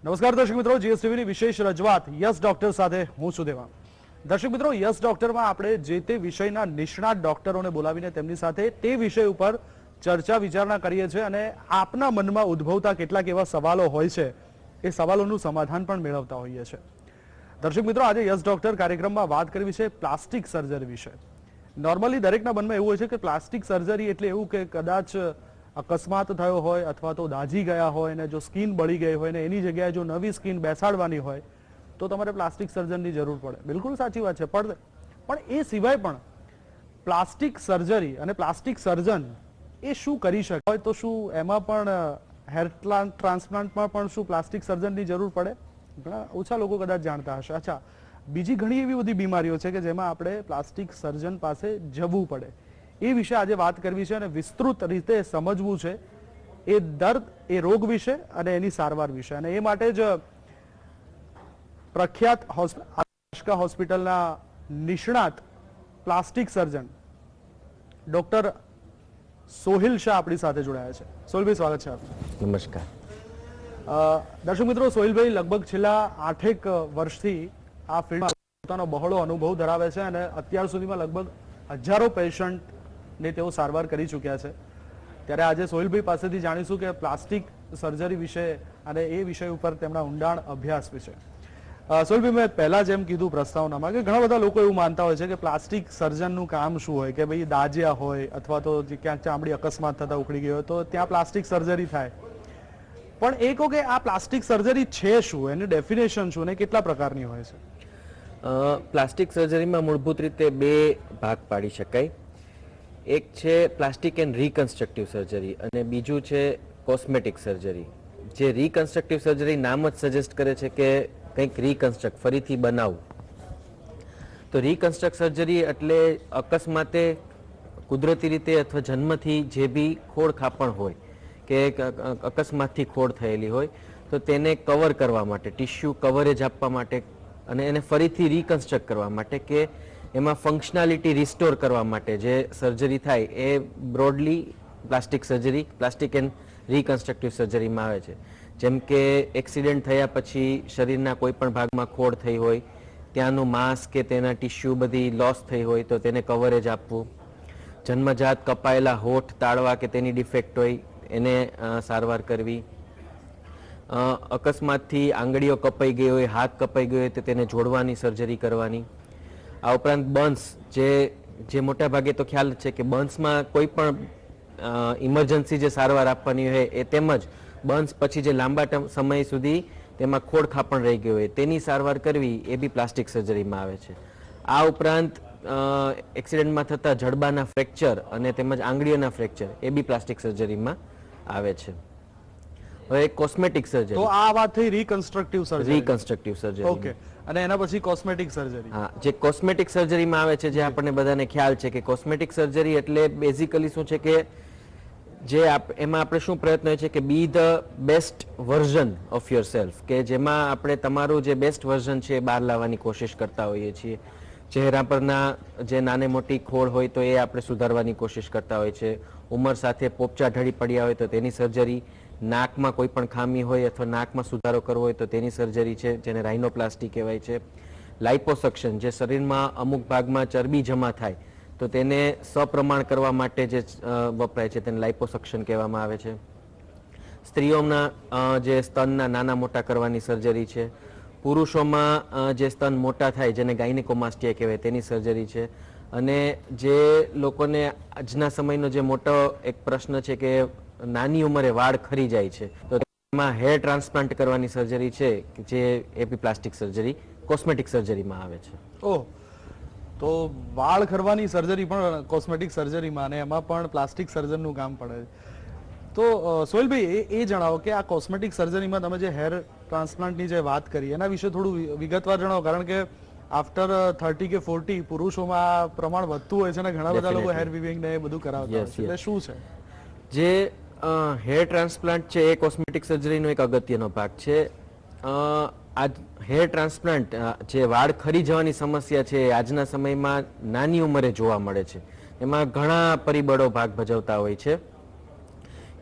નમસ્કાર દર્શક મિત્રો, જીએસટીવીની વિશેષ રજૂઆત યસ ડોક્ટર સાથે હું છું દેવાંગ। દર્શક મિત્રો, યસ ડોક્ટરમાં આપણે જે તે વિષયના નિષ્ણાત ડોક્ટરોને બોલાવીને તેમની સાથે તે વિષય ઉપર ચર્ચા વિચારણા કરીએ છીએ અને આપના મનમાં ઉદ્ભવતા કેટલાક એવા સવાલો હોય છે એ સવાલોનું સમાધાન પણ મેળવતા હોઈએ છીએ। દર્શક મિત્રો, આજે યસ ડોક્ટર કાર્યક્રમમાં વાત કરવી છે પ્લાસ્ટિક સર્જરી વિશે। નોર્મલી દરેકના મનમાં એવું હોય છે કે પ્લાસ્ટિક સર્જરી એટલે એવું કે કદાચ અકસ્માત થયો હોય અથવા તો દાઝી ગયા હોય ને જો સ્કિન બળી ગઈ હોય ને એની જગ્યાએ જો નવી સ્કિન બેસાડવાની હોય તો તમારે પ્લાસ્ટિક સર્જનની જરૂર પડે। બિલકુલ સાચી વાત છે, પણ એ સિવાય પણ પ્લાસ્ટિક સર્જરી અને પ્લાસ્ટિક સર્જન એ શું કરી શકે હોય તો શું એમાં પણ હેર ટ્રાન્સપ્લાન્ટમાં પણ શું પ્લાસ્ટિક સર્જનની જરૂર પડે? ઘણા ઓછા લોકો કદાચ જાણતા હશે। અચ્છા, બીજી ઘણી એવી બધી બીમારીઓ છે કે જેમાં આપણે પ્લાસ્ટિક સર્જન પાસે જવું પડે, એ વિશે આજે વાત કરવી છે અને વિસ્તૃત રીતે સમજવું છે એ દર્દ, એ રોગ વિશે અને એની સારવાર વિશે। અને એ માટે જ પ્રખ્યાત આશકા હોસ્પિટલના નિષ્ણાત plastic surgeon doctor Sohil Shah આપણી સાથે જોડાયા છે। સોહિલભાઈ, સ્વાગત છે આપનું। નમસ્કાર। દર્શક મિત્રો, સોહિલભાઈ લગભગ છેલ્લા 8 વર્ષથી આ ફિલ્ડમાં પોતાનો બહોળો અનુભવ ધરાવે છે અને અત્યાર સુધીમાં લગભગ હજારો પેશન્ટને તેઓ સારવાર કરી ચૂક્યા છે। ત્યારે આજે સોહિલભાઈ પાસેથી જાણીશું કે પ્લાસ્ટિક સર્જરી વિશે અને એ વિષય ઉપર તેમના ઊંડાણ અભ્યાસ વિશે। સોહિલભાઈ, મેં પહેલા જેમ કીધું પ્રસ્તાવનામાં કે ઘણા બધા લોકો એવું માનતા હોય છે કે પ્લાસ્ટિક સર્જનનું કામ શું હોય કે ભાઈ દાજ્યા હોય અથવા તો ક્યાંક ચામડી અકસ્માત થતા ઉખડી ગઈ હોય તો ત્યાં પ્લાસ્ટિક સર્જરી થાય, પણ એ કહો કે આ પ્લાસ્ટિક સર્જરી છે શું, એની ડેફિનેશન શું અને કેટલા પ્રકારની હોય છે? પ્લાસ્ટિક સર્જરીમાં મૂળભૂત રીતે બે ભાગ પાડી શકાય। એક છે પ્લાસ્ટિક એન્ડ રિકન્સ્ટ્રક્ટિવ સર્જરી અને બીજું છે કોસ્મેટિક સર્જરી। જે રિકન્સ્ટ્રક્ટિવ સર્જરી નામ જ સજેસ્ટ કરે છે કે કંઈક રિકન્સ્ટ્રક્ટ, ફરીથી બનાવવું। તો રિકન્સ્ટ્રક્ટ સર્જરી એટલે અકસ્માતે, કુદરતી રીતે અથવા જન્મથી જે બી ખોડ ખાપણ હોય કે અકસ્માતથી ખોડ થયેલી હોય તો તેને કવર કરવા માટે, ટિશ્યુ કવરેજ આપવા માટે અને એને ફરીથી રિકન્સ્ટ્રક્ટ કરવા માટે કે એમાં ફંક્શનાલિટી રિસ્ટોર કરવા માટે જે સર્જરી થાય એ broadly plastic surgery, plastic and reconstructive સર્જરીમાં આવે છે। જેમ કે એક્સિડન્ટ થયા પછી શરીરના કોઈ પણ ભાગમાં ખોડ થઈ હોય, ત્યાંનું માંસ કે તેના ટિશ્યુ બધી લોસ થઈ હોય તો તેને કવરેજ આપવું, જન્મજાત કપાયેલા હોઠ, તાળવા કે તેની ડિફેક્ટ હોય એને સારવાર કરવી, અકસ્માતથી આંગળીઓ કપાઈ ગઈ હોય, હાથ કપાઈ ગયો હોય તો તેને જોડવાની સર્જરી કરવાની। આ ઉપરાંત બર્ન્સ, જે મોટા ભાગે તો ખ્યાલ છે કે બર્ન્સમાં કોઈ પણ ઇમરજન્સી જે સારવાર આપવાની હોય એ તેમજ બર્ન્સ પછી જે લાંબા સમય સુધી તેમાં ખોડ ખાપણ રહી ગયો હોય તેની સારવાર કરવી એ બી પ્લાસ્ટિક સર્જરીમાં આવે છે। આ ઉપરાંત એક્સિડન્ટમાં થતા જડબાના ફ્રેક્ચર અને તેમજ આંગળીઓના ફ્રેક્ચર એ બી પ્લાસ્ટિક સર્જરીમાં આવે છે। હવે કોસ્મેટિક સર્જરી, તો આ વાત થઈ રિકન્સ્ટ્રક્ટિવ સર્જરી, ઓકે, અને એના પછી કોસ્મેટિક સર્જરી। હા, જે કોસ્મેટિક સર્જરીમાં આવે છે, જે આપણને બધાને ખ્યાલ છે કે કોસ્મેટિક સર્જરી એટલે બેઝિકલી શું છે કે જે એમાં આપણે શું પ્રયત્ન હોય છે કે બી the best version of your self, કે જેમાં આપણે તમારું જે બેસ્ટ વર્ઝન છે એ બહાર લાવવાની કોશિશ કરતા હોઈએ છીએ। ચહેરા પરના જે નાની મોટી ખોડ હોય તો એ આપણે સુધારવાની કોશિશ કરતા હોય છે। ઉંમર સાથે પોપચા ઢળી પડ્યા હોય તો તેની સર્જરી, નાકમાં કોઈ પણ ખામી હોય અથવા નાકમાં સુધારો કરવો હોય તો તેની સર્જરી છે, જેને રાઇનોપ્લાસ્ટી કહેવાય છે। લાઇપોસક્શન, જે શરીરમાં અમુક ભાગમાં ચરબી જમા થાય તો તેને સપ્રમાણ કરવા માટે જે વપરાય છે તેને લાઇપોસક્શન કહેવામાં આવે છે। સ્ત્રીઓના જે સ્તનના નાના મોટા કરવાની સર્જરી છે। પુરુષોમાં જે સ્તન મોટા થાય જેને ગાયનેકોમાસ્ટિયા કહેવાય તેની સર્જરી છે। અને જે લોકોને આજના સમયનો જે મોટો એક પ્રશ્ન છે કે નાની ઉંમરે વાળ ખરી જાય છે તો એમાં હેર ટ્રાન્સપ્લાન્ટ કરવાની સર્જરી છે, જે એપી પ્લાસ્ટિક સર્જરી કોસ્મેટિક સર્જરીમાં આવે છે। ઓહ, તો વાળ ખરવાની સર્જરી પણ કોસ્મેટિક સર્જરીમાં અને એમાં પણ પ્લાસ્ટિક સર્જનનું કામ પડે છે। તો સોહિલભાઈ, એ જણાવો કે આ કોસ્મેટિક સર્જરીમાં તમે જે હેર ટ્રાન્સપ્લાન્ટની જે વાત કરી એના વિશે થોડું વિગતવાર જણાવો, કારણ કે આફ્ટર 30 કે 40 પુરુષોમાં પ્રમાણ વધતું હોય છે અને ઘણા બધા લોકો હેર વિવિંગ ને એ બધું કરાવતા હોય છે, એટલે શું છે? જે હેર ટ્રાન્સપ્લાન્ટ છે એ કોસ્મેટિક સર્જરીનો એક અગત્યનો ભાગ છે। આ હેર ટ્રાન્સપ્લાન્ટ, જે વાળ ખરી જવાની સમસ્યા છે આજના સમયમાં નાની ઉંમરે જોવા મળે છે। એમાં ઘણા પરિબળો ભાગ ભજવતા હોય છે।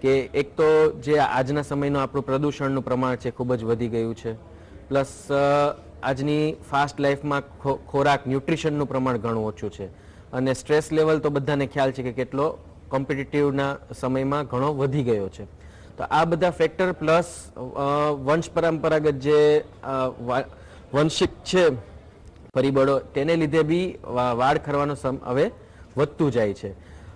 કે એક તો જે આજના સમયનું આપણું પ્રદૂષણનું પ્રમાણ છે ખૂબ જ વધી ગયું છે, પ્લસ આજની ફાસ્ટ લાઈફમાં ખોરાક ન્યુટ્રિશનનું પ્રમાણ ઘણું ઓછું છે, અને સ્ટ્રેસ લેવલ તો બધાને ખ્યાલ છે કે કેટલો કોમ્પિટિટિવના સમયમાં ઘણો વધી ગયો છે. તો આ બધા ફેક્ટર પ્લસ વંશ પરંપરાગત જે વંશિક છે પરિબળો, તેને લીધે બી વાળ ખરવાનો હવે વધતું જાય છે.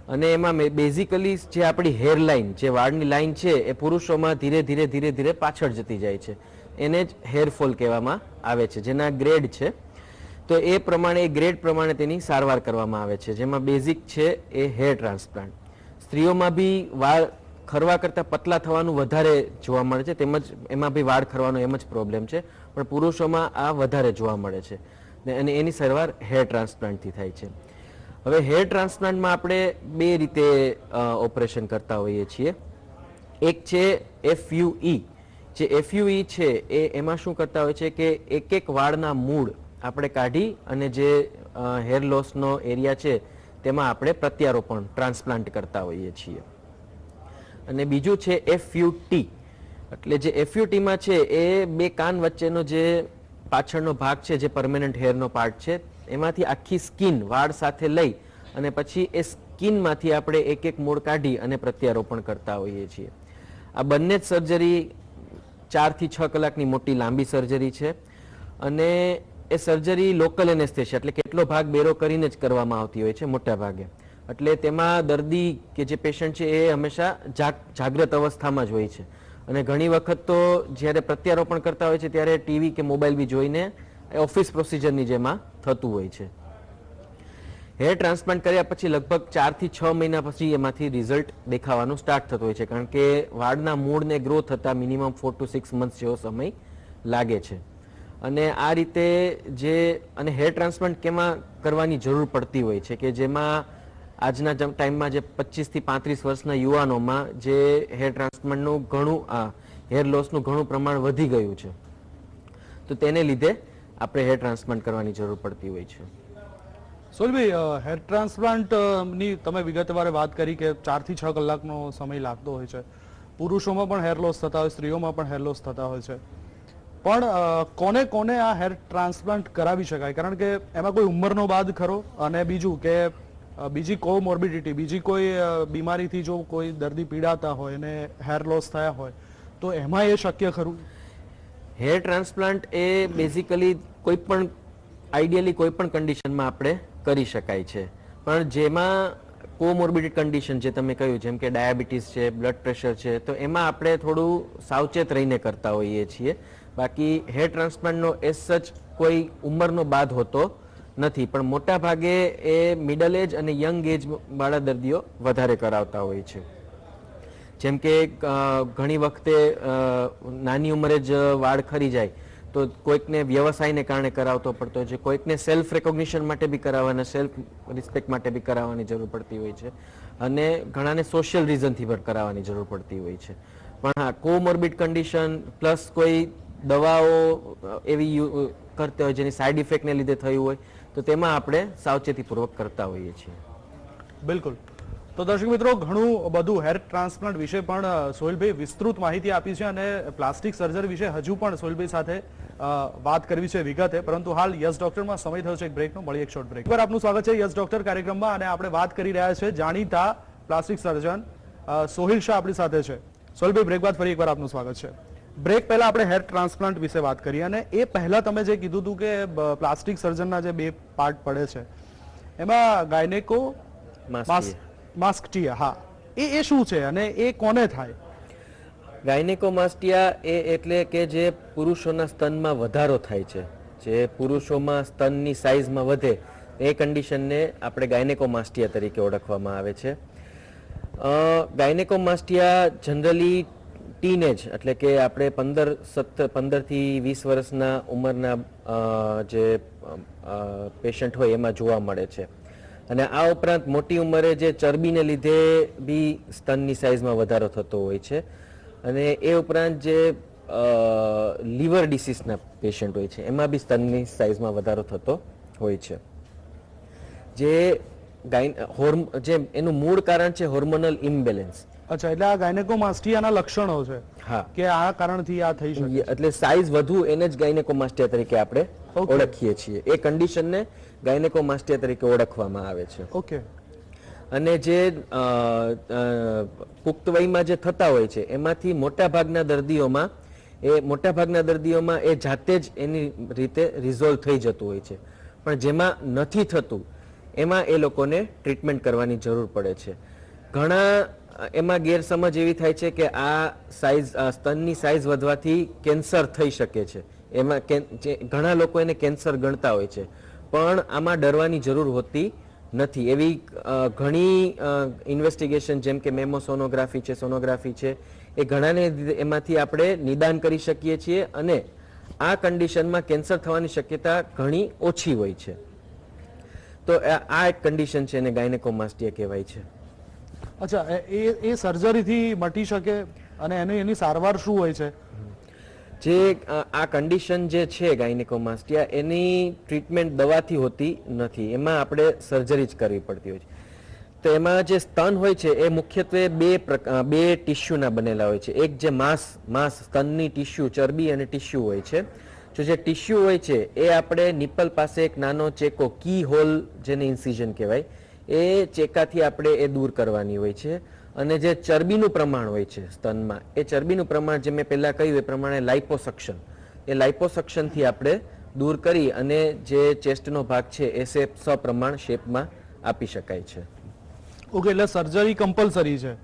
અને એમાં બેઝિકલી જે આપણી હેરલાઇન, જે વાળની લાઈન છે, એ પુરુષોમાં ધીરે ધીરે પાછળ જતી જાય છે. એને જ હેરફોલ કહેવામાં આવે છે, જેના ગ્રેડ છે. તો એ પ્રમાણે, એ ગ્રેડ પ્રમાણે તેની સારવાર કરવામાં આવે છે, જેમાં બેઝિક છે એ હેર ટ્રાન્સપ્લાન્ટ. સ્ત્રીઓમાં બી વાળ ખરવા કરતાં પતલા થવાનું વધારે જોવા મળે છે, તેમજ એમાં બી વાળ ખરવાનો એમ જ પ્રોબ્લેમ છે, પણ પુરુષોમાં આ વધારે જોવા મળે છે, અને એની સારવાર હેર ટ્રાન્સપ્લાન્ટથી થાય છે. હવે હેર ટ્રાન્સપ્લાન્ટમાં આપણે બે રીતે ઓપરેશન કરતા હોઈએ છીએ. એક છે FUE. જે FUE છે એ એમાં શું કરતા હોય છે કે એક વાળના મૂળ આપણે કાઢી અને જે હેર લોસનો એરિયા છે તેમાં આપણે પ્રત્યારોપણ, ટ્રાન્સપ્લાન્ટ કરતા હોઈએ છીએ. અને બીજું છે FUT. એટલે જે FUT માં છે એ બે કાન વચ્ચેનો જે પાછળનો ભાગ છે, જે પરમેનન્ટ હેરનો પાર્ટ છે, એમાંથી આખી સ્કિન વાળ સાથે લઈ અને પછી એ સ્કિનમાંથી આપણે એક મૂળ કાઢી અને પ્રત્યારોપણ કરતા હોઈએ છીએ. આ બંને જ સર્જરી 4 થી 6 કલાકની મોટી લાંબી સર્જરી છે, અને એ સર્જરી લોકલ એનેસ્થેશિયા, એટલે કેટલો ભાગ બેરો કરીને જ કરવામાં આવતી હોય છે મોટા ભાગે. એટલે તેમાં દર્દી કે જે પેશન્ટ છે એ હંમેશા જાગ્રત અવસ્થામાં જ હોય છે, અને ઘણી વખત તો જ્યારે પ્રત્યારોપણ કરતા હોય છે ત્યારે ટીવી કે મોબાઈલ બી જોઈને ઓફિસ પ્રોસિજરની જેમાં થતું હોય છે. હેર ટ્રાન્સપ્લાન્ટ કર્યા પછી લગભગ 4 થી 6 મહિના પછી એમાંથી રિઝલ્ટ દેખાવાનું સ્ટાર્ટ થતું હોય છે, કારણ કે વાળના મૂળને ગ્રો થતા મિનિમમ 4 to 6 months જેવો સમય લાગે છે. અને આ રીતે જે, અને હેર ટ્રાન્સપ્લાન્ટ કેમાં કરવાની જરૂર પડતી હોય છે કે જેમાં આજના ટાઈમમાં જે 25 થી 35 વર્ષના યુવાનોમાં જે હેર ટ્રાન્સપ્લાન્ટનું ઘણું, હેર લોસનું ઘણું પ્રમાણ વધી ગયું છે, તો તેને લીધે આપણે હેર ટ્રાન્સપ્લાન્ટ કરવાની જરૂર પડતી હોય છે. સોલભાઈ, હેર ટ્રાન્સપ્લાન્ટની તમે વિગતવાર વાત કરી કે 4 થી 6 કલાકનો સમય લાગતો હોય છે. પુરુષોમાં પણ હેર લોસ થતા હોય, સ્ત્રીઓમાં પણ હેર લોસ થતા હોય છે. પણ કોને આ હેર ટ્રાન્સપ્લાન્ટ કરાવી શકાય? કારણ કે એમાં કોઈ ઉંમરનો બાદ ખરો, અને બીજું કે બીજી કોમોર્બિડિટી, બીજી કોઈ બીમારીથી જો કોઈ દર્દી પીડાતા હોય અને હેર લોસ થયા હોય તો એમાં એ શક્ય ખરું? હેર ટ્રાન્સપ્લાન્ટ એ બેઝિકલી કોઈ પણ, આઈડિયલી કોઈ પણ કન્ડિશનમાં આપણે કરી શકાય છે, પણ જેમાં કોમોર્બિડ કન્ડિશન જે તમે કહ્યું, જેમ કે ડાયાબિટીસ છે, બ્લડ પ્રેશર છે, તો એમાં આપણે થોડું સાવચેત રહીને કરતા હોઈએ છીએ. બાકી હેર ટ્રાન્સપ્લાન્ટનો એઝ સચ કોઈ ઉંમરનો બાદ હોતો નથી, પણ મોટા ભાગે એ મિડલ એજ અને યંગ એજ વાળા દર્દીઓ વધારે કરાવતા હોય છે. જેમ કે ઘણી વખતે નાની ઉંમરે જ વાળ ખરી જાય તો કોઈકને વ્યવસાયને કારણે કરાવતો પડતો હોય છે, કોઈકને સેલ્ફ રેકોગ્નિશન માટે બી કરાવવાના, સેલ્ફ રિસ્પેક્ટ માટે બી કરાવવાની જરૂર પડતી હોય છે, અને ઘણાને સોશિયલ રીઝનથી પણ કરાવવાની જરૂર પડતી હોય છે. પણ હા, કોમોર્બિડ કન્ડિશન પ્લસ કોઈ દવાઓ એવી કરતા હોય જેની સાઇડ ઇફેક્ટને લીધે થયું હોય તો તેમાં આપણે સાવચેતીપૂર્વક કરતા હોઈએ છીએ. બિલકુલ. તો દર્શક મિત્રો, ઘણું બધું હેર ટ્રાન્સપ્લાન્ટ વિશે પણ સોહિલભાઈ વિસ્તૃત માહિતી આપી છે, અને પ્લાસ્ટિક સર્જરી વિશે હજુ પણ સોહિલભાઈ સાથે વાત કરવી છે વિગતે, પરંતુ હાલ યસ ડોક્ટરમાં સમય થયો છે એક બ્રેકનો. મળી એક શોર્ટ બ્રેક પર. આપનું સ્વાગત છે યસ ડોક્ટર કાર્યક્રમમાં, અને આપણે વાત કરી રહ્યા છે જાણીતા પ્લાસ્ટિક સર્જન સોહિલ શાહ આપણી સાથે છે. સોહિલભાઈ, બ્રેક બાદ ફરી એકવાર આપનું સ્વાગત છે. બ્રેક પહેલા આપણે હેર ટ્રાન્સપ્લાન્ટ વિશે વાત કરી, અને એ પહેલા તમે જે કીધું હતું કે પ્લાસ્ટિક સર્જનના જે બે પાર્ટ પડે છે એમાં ગાયનેકો માસ્કટિયા, હા, એ શું છે અને એ કોને થાય? ગાયનેકોમાસ્ટિયા એટલે કે જે પુરુષોના સ્તનમાં વધારો થાય છે, જે પુરુષોમાં સ્તનની સાઇઝમાં વધે, એ કન્ડિશનને આપણે ગાયનેકોમાસ્ટિયા તરીકે ઓળખવામાં આવે છે. ગાયનેકોમાસ્ટિયા જનરલી ટીનેજ, એટલે કે આપણે 15 થી 20 વર્ષના ઉંમરના જે પેશન્ટ હોય એમાં જોવા મળે છે. અને આ ઉપરાંત મોટી ઉંમરે જે ચરબીને લીધે બી સ્તનની સાઇઝમાં વધારો થતો હોય છે, અને એ ઉપરાંત જે લીવર ડિસીઝના પેશન્ટ હોય છે એમાં બી સ્તનની સાઇઝમાં વધારો થતો હોય છે. જે એનું મૂળ કારણ છે હોર્મોનલ ઇમ્બેલેન્સ, અચ્છા, એટલે આ ગાયનેકોમાસ્ટિયાના લક્ષણો છે હા, કે આ કારણથી આ થઈ શકે. એટલે સાઇઝ વધુ એને જ ગાયનેકોમાસ્ટિયા તરીકે આપણે Okay. ઓળખીએ છીએ. એ કન્ડિશનને ગાયનેકોમાસ્ટિયા તરીકે ઓળખવામાં આવે છે. ઓકે. અને જે પુખ્ત વયમાં જે થતા હોય છે એમાંથી મોટાભાગના દર્દીઓમાં એ જાતે જ એની રીતે રિઝોલ્વ થઈ જતું હોય છે, પણ જેમાં નથી થતું એમાં એ લોકોને ટ્રીટમેન્ટ કરવાની જરૂર પડે છે. ઘણા એમાં ગેરસમજ એવી થાય છે કે આ સ્તનની સાઇઝ વધવાથી કેન્સર થઈ શકે છે. એમાં ઘણા લોકો એને કેન્સર ગણતા હોય છે, પણ આમાં ડરવાની જરૂર હોતી નથી. એવી ઘણી ઇન્વેસ્ટિગેશન જેમ કે મેમોસોનોગ્રાફી છે, સોનોગ્રાફી છે, એ ઘણાને એમાંથી આપણે નિદાન કરી શકીએ છીએ અને આ કન્ડિશનમાં કેન્સર થવાની શક્યતા ઘણી ઓછી હોય છે. તો આ એક કન્ડિશન છે એને ગાયનેકોમાસ્ટિયા કહેવાય છે. અચ્છા, એ સર્જરીથી મટી શકે અને એની સારવાર શું હોય છે? જે આ કન્ડિશન જે છે ગાયનેકોમાસ્ટિયા, એની ટ્રીટમેન્ટ દવાથી હોતી નથી, એમાં આપણે સર્જરી જ કરવી પડતી હોય છે. તો એમાં જે સ્તન હોય છે એ મુખ્યત્વે બે ટિશ્યુના બનેલા હોય છે. એક જે માંસ સ્તનની ટિશ્યુ, ચરબી અને ટિશ્યુ હોય છે. જો જે ટિશ્યુ હોય છે એ આપણે નિપલ પાસે એક નાનો ચેકો, કી હોલ જેને ઇન્સિઝન કહેવાય, એ ચેકાથી આપણે એ દૂર કરવાની હોય છે. અને જે ચરબીનું પ્રમાણ હોય છે સ્તનમાં, એ ચરબીનું પ્રમાણ જે મેં પહેલા કહ્યું એ પ્રમાણે લાઇપોસક્શન, એ લાઇપોસક્શનથી આપણે દૂર કરી અને જે ચેસ્ટનો ભાગ છે એ સપ્રમાણ શેપમાં આપી શકાય છે. ઓકે, એટલે સર્જરી કમ્પલસરી છે?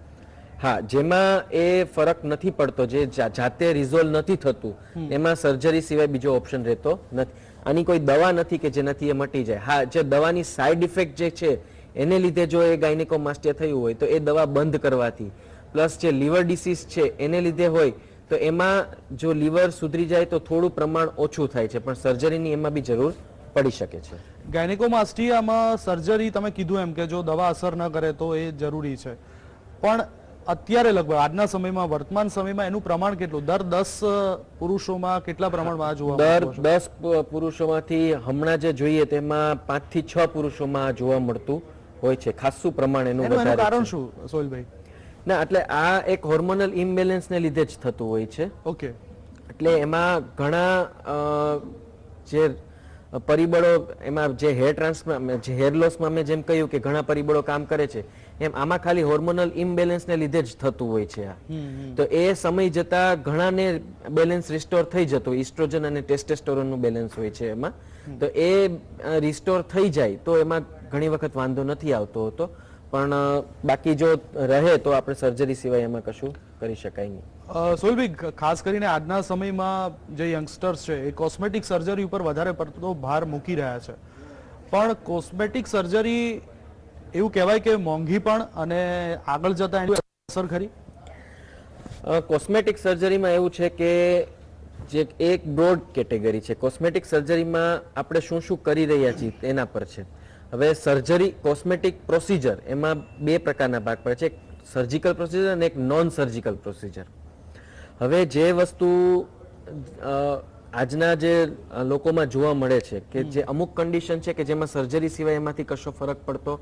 હા, જેમાં એ ફરક નથી પડતો, જે જાતે રિઝોલ્વ નથી થતું, એમાં સર્જરી સિવાય બીજો ઓપ્શન રહેતો નથી. આની કોઈ દવા નથી કે જેનાથી એ મટી જાય. હા, જે દવાની સાઇડ ઇફેક્ટ જે છે એને લીધે જો એ ગાયનેકોમાસ્ટિયા થયું હોય તો એ દવા બંધ કરવાથી, પ્લસ જે લીવર ડિસીઝ છે એને લીધે હોય તો એમાં જો લીવર સુધરી જાય તો થોડું પ્રમાણ ઓછું થાય છે, પણ સર્જરીની એમાં બી જરૂર પડી શકે છે. ગાયનેકોમાસ્ટિયામાં સર્જરી તમે કીધું એમ કે જો દવા અસર ન કરે તો એ જરૂરી છે, પણ અત્યારે લગભગ આજના સમયમાં, વર્તમાન સમયમાં એનું પ્રમાણ કેટલું? દર 10 પુરુષોમાં કેટલા પ્રમાણમાં જોવા મળતું હશે? દર 10 પુરુષોમાંથી હમણાં જે જોઈએ તેમાં 5 થી 6 પુરુષોમાં જોવા મળતું હોય છે. ખાસું પ્રમાણ એનું એનું કારણ શું સોહિલભાઈ? ના, એટલે આ એક હોર્મોનલ ઇમ્બેલેન્સને લીધે જ થતું હોય છે. ઓકે. એટલે એમાં ઘણા જે પરિબળો, એમાં જે હેર ટ્રાન્સપ્લાન્ટ, જે હેર લોસમાં મેં જેમ કહ્યું કે ઘણા પરિબળો કામ કરે છે, એમ આમાં ખાલી હોર્મોનલ ઇમ્બેલેન્સને લીધે જ થતું હોય છે આ. તો એ સમય જતા ઘણાને બેલેન્સ રિસ્ટોર થઈ જતો, ઇસ્ટ્રોજન અને ટેસ્ટેસ્ટોરોનનું બેલેન્સ હોય છે એમાં. તો એ રિસ્ટોર થઈ જાય તો એમાં ઘણી વખત વાંધો નથી આવતો હતો, પણ બાકી જો રહે તો આપણે સર્જરી સિવાય એમાં કશું કરી શકાય નહીં. સોહિલભાઈ, ખાસ કરીને આજના સમયમાં જે યંગસ્ટર્સ છે એ કોસ્મેટિક સર્જરી ઉપર વધારે પડતો ભાર મૂકી રહ્યા છે, પણ કોસ્મેટિક સર્જરી એવું કહેવાય કે મોંઘી પણ અને આગળ જતા એની અસર ખરી? કોસ્મેટિક સર્જરીમાં એવું છે કે જે એક બ્રોડ કેટેગરી છે. કોસ્મેટિક સર્જરીમાં આપણે શું શું કરી રહ્યા છીએ તેના પર છે. હવે સર્જરી, કોસ્મેટિક પ્રોસિજર, એમાં બે પ્રકારના ભાગ પડે છે, એક સર્જિકલ પ્રોસિજર અને એક નોન સર્જિકલ પ્રોસિજર. હવે જે વસ્તુ આજના જે લોકોમાં જોવા મળે છે કે જે અમુક કન્ડિશન છે કે જેમાં સર્જરી સિવાય એમાંથી કશો ફરક પડતો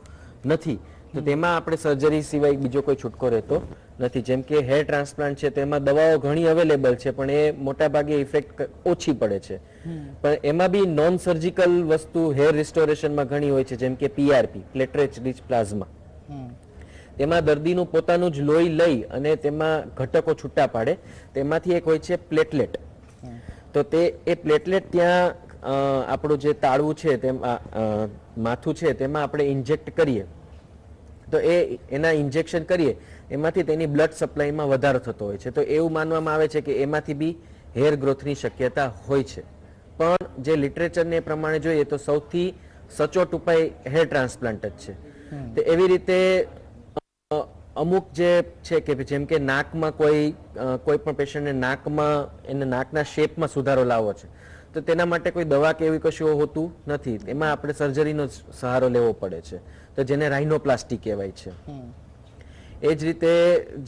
નથી, તો તેમાં આપણે સર્જરી સિવાય બીજો કોઈ છૂટકો રહેતો નથી. જેમ કે હેર ટ્રાન્સપ્લાન્ટ છે, તેમાં દવાઓ ઘણી અવેલેબલ છે, પણ એ મોટા ભાગે ઇફેક્ટ ઓછી પડે છે. પણ એમાં બી નોન સર્જિકલ વસ્તુ હેર રિસ્ટોરેશનમાં ઘણી હોય છે, જેમ કે પીઆરપી, પ્લેટલેટ રિચ પ્લાઝમા. તેમાં દર્દીનું પોતાનું જ લોહી લઈ અને તેમાં ઘટકો છૂટા પાડે, તેમાંથી એક હોય છે પ્લેટલેટ. તો તે એ પ્લેટલેટ ત્યાં આપણું જે તાળવું છે, તેમાં માથું છે, તેમાં આપણે ઇન્જેક્ટ કરીએ તો એના ઇન્જેક્શન કરીએ એમાંથી તેની બ્લડ સપ્લાયમાં વધારો થતો હોય છે. તો એવું માનવામાં આવે છે કે એમાંથી બી હેર ગ્રોથની શક્યતા હોય છે. પણ જે લિટરેચરને પ્રમાણે જોઈએ તો સૌથી સચોટ ઉપાય હેર ટ્રાન્સપ્લાન્ટ જ છે. તો એવી રીતે અમુક જે છે કે જેમ કે નાકમાં કોઈ પણ પેશન્ટને નાકમાં એને નાકના શેપમાં સુધારો લાવવો છે, તો તેના માટે કોઈ દવા કે એવી કશું હોતું નથી, એમાં આપણે સર્જરીનો સહારો લેવો પડે છે, તો જેને રાઇનોપ્લાસ્ટી કહેવાય છે. એ જ રીતે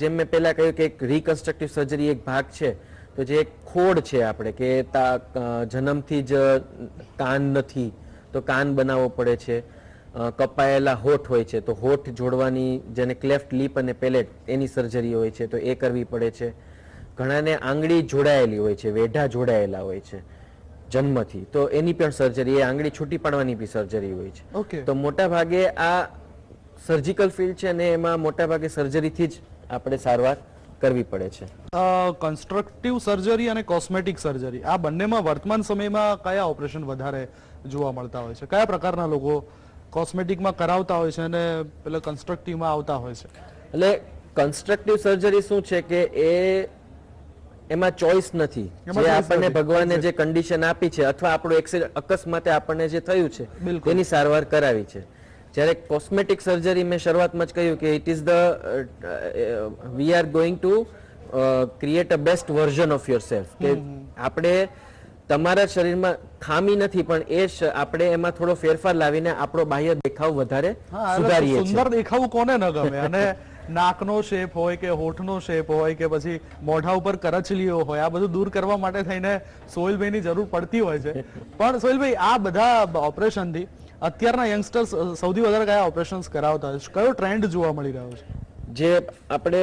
જેમ મેં પહેલા કહ્યું કે એક રિકન્સ્ટ્રક્ટિવ સર્જરી એક ભાગ છે, તો જે એક ખોડ છે આપણે કે જન્મથી જ કાન નથી તો કાન બનાવવો પડે છે, કપાયેલા હોઠ હોય છે તો હોઠ જોડવાની, જેને ક્લેફ્ટ લિપ અને પેલેટ, એની સર્જરી હોય છે તો એ કરવી પડે છે. ઘણાને આંગળી જોડાયેલી હોય છે, વેઢા જોડાયેલા હોય છે જન્મથી, તો એની પણ સર્જરી, એ આંગળી છૂટી પાડવાની બી સર્જરી હોય છે. ઓકે. તો મોટા ભાગે આ સર્જિકલ ફિલ્ડ છે અને એમાં મોટા ભાગે સર્જરીથી જ આપણે સારવાર કરવી પડે છે. કન્સ્ટ્રક્ટિવ સર્જરી અને કોસ્મેટિક સર્જરી, આ બંનેમાં વર્તમાન સમયમાં કયા ઓપરેશન વધારે જોવા મળતા હોય છે? કયા પ્રકારના લોકો કોસ્મેટિકમાં કરાવતા હોય છે અને પેલા કન્સ્ટ્રક્ટિવમાં આવતા હોય છે? એટલે કન્સ્ટ્રક્ટિવ સર્જરી શું છે કે એમાં ચોઇસ નથી. જે આપણને ભગવાને જે કન્ડિશન આપી છે અથવા આપણું અકસ્માતે આપણને જે થયું છે તેની સારવાર કરાવી છે. જ્યારે કોસ્મેટિક સર્જરી મેં શરૂઆતમાં જ કહ્યું કે it is we are going to create a best version of your self, કે આપણે તમારા શરીરમાં ખામી નથી પણ આપણે એમાં થોડો ફેરફાર લાવીને આપણો બાહ્ય દેખાવ વધારે સુધારીએ છીએ. સુંદર દેખાવું કોને ન ગમે? અને નાકનો શેપ હોય કે હોઠનો શેપ હોય કે પછી મોઢા ઉપર કરચલીઓ હોય, આ બધું દૂર કરવા માટે થઈને સોહિલભાઈની જરૂર પડતી હોય છે. પણ સોહિલભાઈ, આ બધા ઓપરેશનથી અત્યારના યંગસ્ટર્સ સૌથી વધારે કયા ઓપરેશન્સ કરાવતા હોય છે? કયો ટ્રેન્ડ જોવા મળી રહ્યો છે? જે આપણે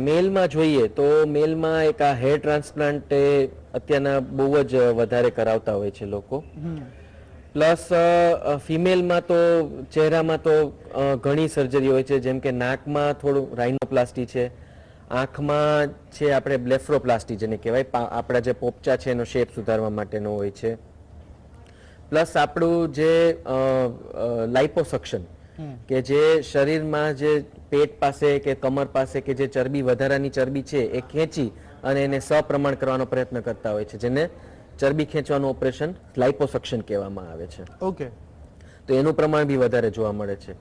મેલમાં જોઈએ તો મેલમાં એક આ હેર ટ્રાન્સપ્લાન્ટ અત્યારના બહુ જ વધારે કરાવતા હોય છે લોકો. પ્લસ ફિમેલમાં તો ચહેરામાં તો ઘણી સર્જરી હોય છે, જેમ કે નાકમાં થોડું રાઇનોપ્લાસ્ટી છે, આંખમાં છે આપણે બ્લેફરોપ્લાસ્ટી જેને કહેવાય, આપણા જે પોપચા છે એનો શેપ સુધારવા માટેનો હોય છે. પ્લસ આપણું જે લાઇપોસક્શન, કે જે શરીરમાં જે પેટ પાસે કે કમર પાસે કે જે ચરબી, વધારાની ચરબી છે એ ખેંચી અને એને સપ્રમાણ કરવાનો પ્રયત્ન કરતા હોય છે, જેને ચરબી ખેંચવાનું ઓપરેશન લાઇપોસક્શન કહેવામાં આવે છે. ઓકે. તો એનું પ્રમાણ બી વધારે જોવા મળે છે.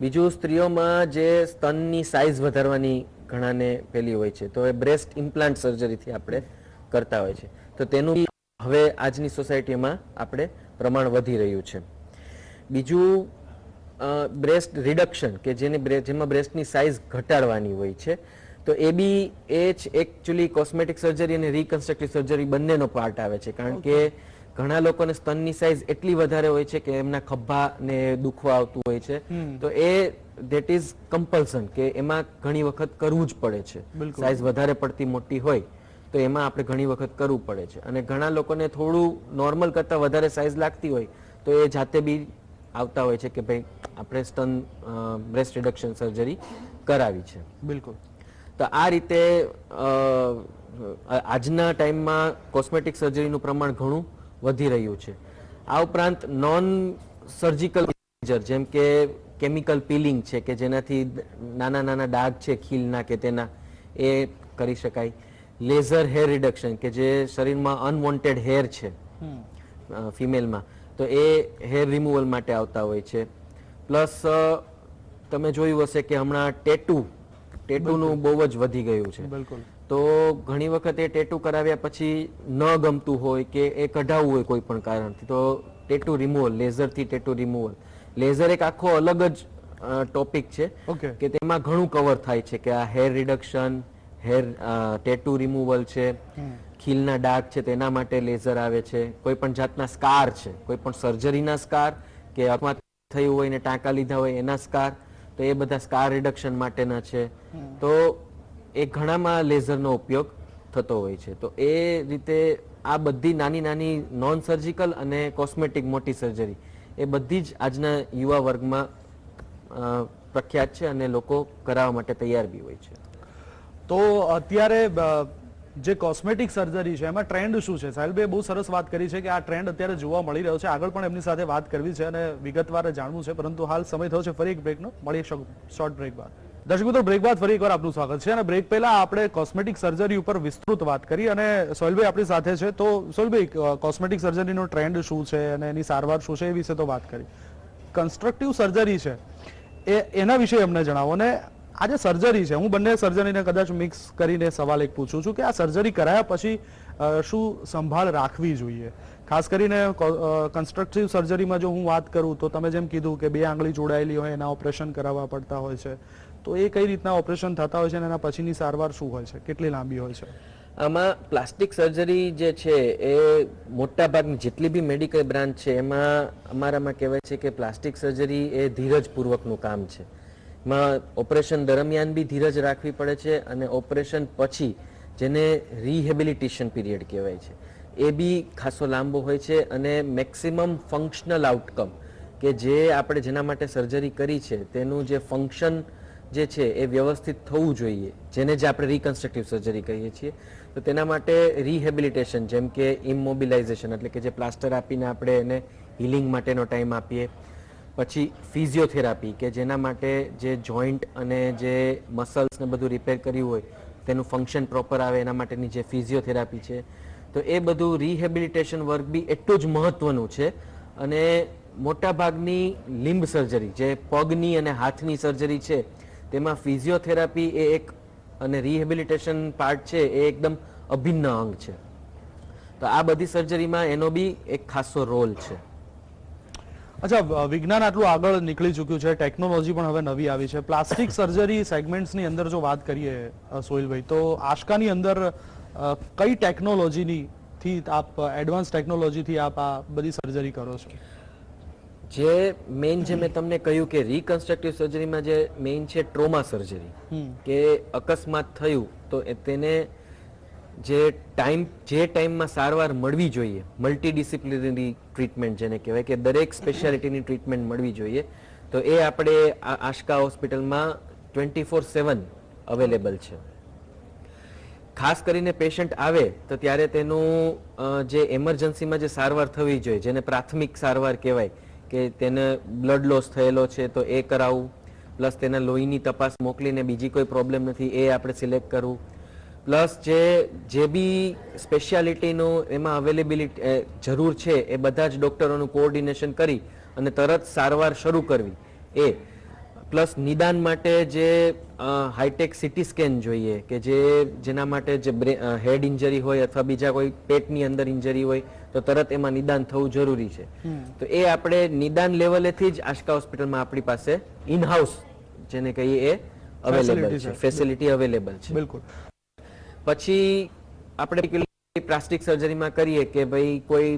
બીજું, સ્ત્રીઓમાં જે સ્તનની સાઇઝ વધારવાની ઘણાને પેલી હોય છે તો એ બ્રેસ્ટ ઇમ્પ્લાન્ટ સર્જરીથી આપણે કરતા હોય છે. તો તેનું હવે આજની સોસાયટીમાં આપણે પ્રમાણ વધી રહ્યું છે. બીજું, બ્રેસ્ટ રિડક્શન, કે જેમાં બ્રેસ્ટની સાઇઝ ઘટાડવાની હોય છે, તો એ બી એકચ્યુઅલી કોસ્મેટિક સર્જરી અને રિકન્સ્ટ્રક્ટિવ સર્જરી બંનેનો પાર્ટ આવે છે. કારણ કે ઘણા લોકોને સ્તનની સાઇઝ એટલી વધારે હોય છે કે એમના ખભા ને દુખવા આવતું હોય છે, તો ધેટ ઇઝ કમ્પલ્સન, કે એમાં ઘણી વખત કરવું જ પડે છે. સાઇઝ વધારે પડતી મોટી હોય તો એમાં આપણે ઘણી વખત કરવું પડે છે. અને ઘણા લોકોને થોડું નોર્મલ કરતા વધારે સાઇઝ લાગતી હોય તો એ જાતે બી આવતા હોય છે કે ભાઈ આપણે સ્તન બ્રેસ્ટ રિડક્શન સર્જરી કરાવી છે. બિલકુલ. તો આ રીતે આજના ટાઈમમાં કોસ્મેટિક સર્જરીનું પ્રમાણ ઘણું વધી રહ્યું છે. આ ઉપરાંત નોન સર્જિકલ પ્રોસિજર, જેમ કે કેમિકલ પીલિંગ છે, કે જેનાથી નાના નાના ડાઘ છે ખીલના કે તેના, એ કરી શકાય. લેઝર હેર રિડક્શન, કે જે શરીરમાં અનવોન્ટેડ હેર છે ફિમેલમાં, તો એ હેર રિમૂવલ માટે આવતા હોય છે. પ્લસ તમે જોયું હશે કે હમણાં ટેટુનું બહુ જ વધી ગયું છે. બિલકુલ. તો ઘણી વખત એ ટેટુ કરાવ્યા પછી ન ગમતું હોય કે એ કઢાવવું હોય કોઈ પણ કારણથી, તો ટેટુ રિમૂવલ, લેઝરથી ટેટુ રિમૂવલ. લેઝર એક આખો અલગ જ ટોપિક છે કે તેમાં ઘણું કવર થાય છે, કે આ hair reduction, hair tattoo removal છે, ખીલના ડાઘ છે તેના માટે લેઝર આવે છે, કોઈ પણ જાતના સ્કાર છે, કોઈ પણ સર્જરીના સ્કાર કે અકસ્માત થયું હોય ને ટાંકા લીધા હોય એના સ્કાર, તો એ બધા સ્કાર રિડક્શન માટેના છે. તો એ ઘણામાં લેઝરનો ઉપયોગ થતો હોય છે. તો એ રીતે આ બધી નાની નાની નોન સર્જિકલ અને કોસ્મેટિક મોટી સર્જરી, એ બધી જ આજના યુવા વર્ગમાં પ્રખ્યાત છે અને લોકો કરાવવા માટે તૈયાર બી હોય છે. તો અત્યારે જે કોસ્મેટિક સર્જરી છે એમાં ટ્રેન્ડ શું છે? સાહિલભાઈ બહુ સરસ વાત કરી છે કે આ ટ્રેન્ડ અત્યારે જોવા મળી રહ્યો છે. આગળ પણ એમની સાથે વાત કરવી છે અને વિગતવાર જાણવું છે, પરંતુ હાલ સમય થયો છે ફરી એક બ્રેકનો. મળી શોર્ટ બ્રેક બાદ. દર્શક મિત્રો, બ્રેક બાદ ફરી એકવાર આપનું સ્વાગત છે. અને બ્રેક પહેલા આપણે કોસ્મેટિક સર્જરી ઉપર વિસ્તૃત વાત કરી અને સોહિલભાઈ આપણી સાથે છે. તો સોહિલભાઈ, કોસ્મેટિક સર્જરીનો ટ્રેન્ડ શું છે અને એની સારવાર શું છે એ વિશે તો વાત કરી. કન્સ્ટ્રક્ટિવ સર્જરી છે એના વિશે અમને જણાવો. અને આ જે સર્જરી છે, હું બંને સર્જરીને કદાચ મિક્સ કરીને સવાલ એક પૂછું છું કે આ સર્જરી કરાયા પછી શું સંભાળ રાખવી જોઈએ? ખાસ કરીને કન્સ્ટ્રક્ટિવ સર્જરીમાં જો હું વાત કરું તો તમે જેમ કીધું કે 2 આંગળી જોડાયેલી હોય એના ઓપરેશન કરાવવા પડતા હોય છે, તો એ કઈ રીતના ઓપરેશન થતા હોય છે અને એના પછીની સારવાર શું હોય છે, કેટલી લાંબી હોય છે? આમાં પ્લાસ્ટિક સર્જરી જે છે એ મોટા ભાગની જેટલી બી મેડિકલ બ્રાન્ચ છે એમાં અમારામાં કહેવાય છે કે પ્લાસ્ટિક સર્જરી એ ધીરજપૂર્વકનું કામ છે. એમાં ઓપરેશન દરમિયાન બી ધીરજ રાખવી પડે છે અને ઓપરેશન પછી જેને રિહેબિલિટેશન પીરિયડ કહેવાય છે એ બી ખાસો લાંબો હોય છે અને મેક્સિમમ ફંક્શનલ આઉટકમ કે જે આપણે જેના માટે સર્જરી કરી છે તેનું જે ફંક્શન જે છે એ વ્યવસ્થિત થવું જોઈએ, જેને જે આપણે રિકન્સ્ટ્રક્ટિવ સર્જરી કહીએ છીએ. તો તેના માટે રિહેબિલિટેશન જેમ કે ઇમોબિલાઇઝેશન એટલે કે જે પ્લાસ્ટર આપીને આપણે એને હિલિંગ માટેનો ટાઈમ આપીએ, પછી ફિઝિયોથેરાપી કે જેના માટે જે જોઈન્ટ અને જે મસલ્સ ને બધું રિપેર કર્યું હોય તેનું ફંક્શન પ્રોપર આવે એના માટેની જે ફિઝિયોથેરાપી છે, તો એ બધું રિહેબિલિટેશન વર્ક બી એટલું જ મહત્વનું છે. અને મોટા ભાગની લિમ્બ સર્જરી જે પગની અને હાથની સર્જરી છે તેમાં ફિઝિયોથેરાપી એ એક અને રિહેબિલિટેશન પાર્ટ છે એ એકદમ અભિન્ન અંગ છે. તો આ બધી સર્જરીમાં એનો બી એક ખાસો રોલ છે. અચ્છા, વિજ્ઞાન આટલું આગળ નીકળી ચૂક્યું છે, ટેકનોલોજી પણ હવે નવી આવી છે. પ્લાસ્ટિક સર્જરી સેગમેન્ટ્સની અંદર જો વાત કરીએ સોહિલભાઈ, તો આશકાની અંદર કઈ ટેકનોલોજીની થી આપ એડવાન્સ ટેકનોલોજીથી આપ આ બધી સર્જરી કરો છો? જે મેઇન જે મેં તમને કહ્યું કે રિકન્સ્ટ્રક્ટિવ સર્જરીમાં જે મેઇન છે ટ્રોમા સર્જરી, કે અકસ્માત થયું તો તેને જે ટાઈમમાં સારવાર મળવી જોઈએ, મલ્ટીડિસિપ્લિનરી ટ્રીટમેન્ટ જેને કહેવાય કે દરેક સ્પેશિયાલિટીની ટ્રીટમેન્ટ મળવી જોઈએ, તો એ આપણે આશકા હોસ્પિટલમાં 24/7 અવેલેબલ છે. ખાસ કરીને પેશન્ટ આવે તો ત્યારે તેનું જે એમરજન્સીમાં જે સારવાર થવી જોઈએ, જેને પ્રાથમિક સારવાર કહેવાય કે તેને બ્લડ લોસ થયેલો છે તો એ કરાવવું, પ્લસ તેના લોહીની તપાસ મોકલીને બીજી કોઈ પ્રોબ્લેમ નથી એ આપણે સિલેક્ટ કરવું, પ્લસ જે બી સ્પેશિયાલિટીનું એમાં અવેલેબિલિટી જરૂર છે એ બધા જ ડૉક્ટરોનું કોઓર્ડિનેશન કરી અને તરત સારવાર શરૂ કરવી એ, પ્લસ નિદાન માટે જે હાઈટેક સિટી સ્કેન જોઈએ કે જેના માટે જે હેડ ઇન્જરી હોય અથવા બીજા કોઈ પેટની અંદર ઇન્જરી હોય તો તરત એમાં નિદાન થવું જરૂરી છે. તો એ આપણે નિદાન લેવલેથી જ આશકા હોસ્પિટલમાં આપણી પાસે ઇન હાઉસ જેને કહીએ એ અવેલેબલ છે, ફેસિલિટી અવેલેબલ છે. બિલકુલ. પછી આપણે પ્લાસ્ટિક સર્જરીમાં કરીએ કે ભાઈ કોઈ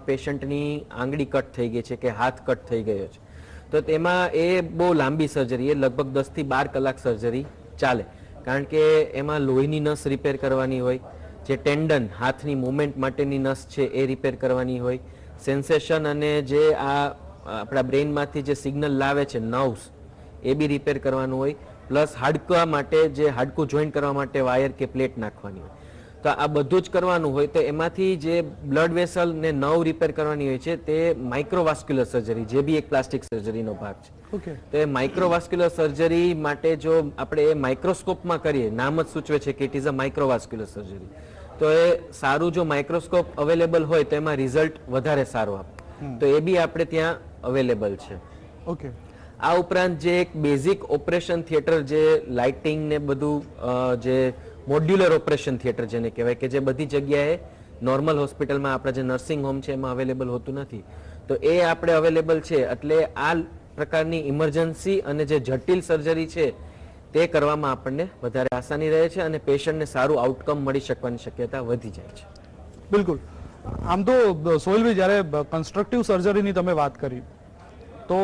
પેશન્ટની આંગળી કટ થઈ ગઈ છે કે હાથ કટ થઈ ગયો છે, તો તેમાં એ બહુ લાંબી સર્જરી, એ લગભગ 10 થી 12 કલાક સર્જરી ચાલે, કારણ કે એમાં લોહીની નસ રિપેર કરવાની હોય, જે ટેન્ડન હાથની મુવમેન્ટ માટેની નસ છે એ રિપેર કરવાની હોય, સેન્સેશન અને જે આ આપણા બ્રેઇનમાંથી જે સિગ્નલ લાવે છે નર્વ્સ એ બી રિપેર કરવાનું હોય, પ્લસ હાડકા માટે જે હાડકું જોઈન્ટ કરવા માટે વાયર કે પ્લેટ નાખવાની હોય. તો આ બધું જ કરવાનું હોય તો એમાંથી જે બ્લડ વેસલ ને નર્વ રિપેર કરવાની હોય છે તે માઇક્રોવાસ્ક્યુલર સર્જરી જે બી એક પ્લાસ્ટિક સર્જરીનો ભાગ છે. તો એ માઇક્રોવાસ્ક્યુલર સર્જરી માટે જો આપણે એ માઇક્રોસ્કોપમાં કરીએ, નામ જ સૂચવે છે કે it is a microvascular surgery, તો એ સારું જો માઇક્રોસ્કોપ અવેલેબલ હોય તો એમાં રિઝલ્ટ વધારે સારું આપે, તો એ બી આપણે ત્યાં અવેલેબલ છે. ઓકે. આ ઉપરાંત જે એક બેઝિક ઓપરેશન થિયેટર જે લાઇટિંગ ને બધું જે મોડ્યુલર ઓપરેશન થિયેટર જેને કહેવાય કે જે બધી જગ્યાએ નોર્મલ હોસ્પિટલમાં આપણા જે નર્સિંગ હોમ છે એમાં અવેલેબલ હોતું નથી, તો એ આપણે અવેલેબલ છે. એટલે આ પ્રકારની ઇમરજન્સી અને જે જટિલ સર્જરી છે તે કરવામાં આપણને વધારે આસાની રહે છે અને પેશન્ટને સારું આઉટકમ મળી શકવાની શક્યતા વધી જાય છે. બિલકુલ. આમ તો સોહિલભાઈ, જ્યારે કન્સ્ટ્રક્ટિવ સર્જરીની તમે વાત કરી તો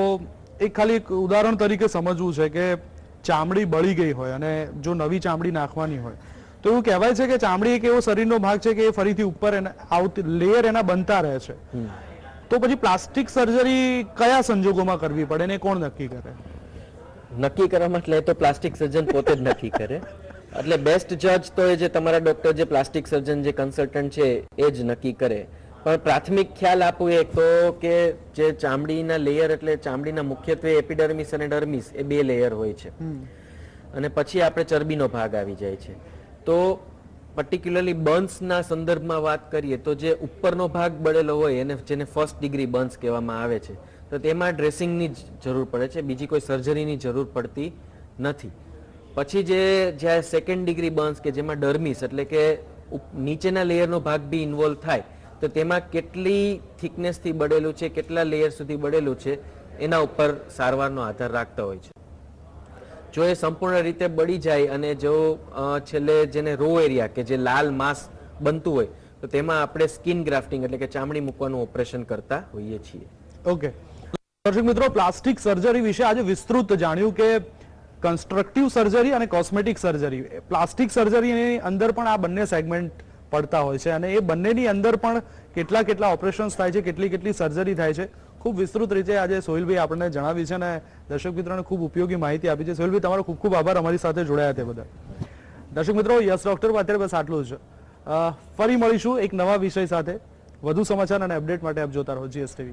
એક ખાલી એક ઉદાહરણ તરીકે સમજવું છે કે ચામડી બળી ગઈ હોય અને જો નવી ચામડી નાખવાની હોય તો એવું કહેવાય છે કે ચામડી એક એવો શરીરનો ભાગ છે કે એ ફરીથી ઉપર લેયર એના બનતા રહે છે, તો પછી પ્લાસ્ટિક સર્જરી કયા સંજોગોમાં કરવી પડે ને કોણ નક્કી કરે? નક્કી કરવા માટે તો પ્લાસ્ટિક સર્જન પોતે જ નક્કી કરે, એટલે બેસ્ટ જજ તો એ જે તમારા ડોક્ટર જે પ્લાસ્ટિક સર્જન જે કન્સલ્ટન્ટ છે એ જ નક્કી કરે. પણ પ્રાથમિક ખ્યાલ આપવું એક તો કે જે ચામડીના લેયર એટલે ચામડીના મુખ્યત્વે એપિડર્મિસ અને ડર્મિસ એ બે લેયર હોય છે અને પછી આપણે ચરબીનો ભાગ આવી જાય છે. તો પર્ટિક્યુલરલી બર્ન્સના સંદર્ભમાં વાત કરીએ તો જે ઉપરનો ભાગ બળેલો હોય એને જેને ફર્સ્ટ ડિગ્રી બર્ન્સ કહેવામાં આવે છે, તો તેમાં ડ્રેસિંગની જરૂર પડે છે, બીજી કોઈ સર્જરીની જરૂર પડતી નથી. પછી જે સેકન્ડ ડિગ્રી બર્ન્સ કે જેમાં ડર્મિસ એટલે કે નીચેના લેયરનો ભાગ બી ઇન્વોલ્વ થાય, તો તેમાં કેટલી થિકનેસથી બળેલું છે, કેટલા લેયર સુધી બળેલું છે એના ઉપર સારવારનો આધાર રાખતા હોય છે. જો એ સંપૂર્ણ રીતે બળી જાય અને જો છેલ્લે જેને રો એરિયા કે જે લાલ માંસ બનતું હોય તો તેમાં આપણે સ્કિન ગ્રાફ્ટિંગ એટલે કે ચામડી મૂકવાનું ઓપરેશન કરતા હોઈએ છીએ. ઓકે દર્શક મિત્રો, પ્લાસ્ટિક સર્જરી વિશે આજે વિસ્તૃત જાણ્યું કે કન્સ્ટ્રક્ટિવ સર્જરી અને કોસ્મેટિક સર્જરી, પ્લાસ્ટિક સર્જરીની અંદર પણ આ બંને સેગમેન્ટ પડતા હોય છે અને એ બંનેની અંદર પણ કેટલા ઓપરેશન્સ થાય છે, કેટલી સર્જરી થાય છે, ખૂબ વિસ્તૃત રીતે આજે સોહિલભાઈ આપણને જણાવી છે અને દર્શક મિત્રોને ખૂબ ઉપયોગી માહિતી આપી છે. સોહિલભાઈ, તમારો ખૂબ ખૂબ આભાર અમારી સાથે જોડાયા તે બદલ. દર્શક મિત્રો, યસ ડોક્ટરમાં અત્યારે બસ આટલું જ. ફરી મળીશું એક નવા વિષય સાથે. વધુ સમાચાર અને અપડેટ માટે આપ જોતા રહો GS TV.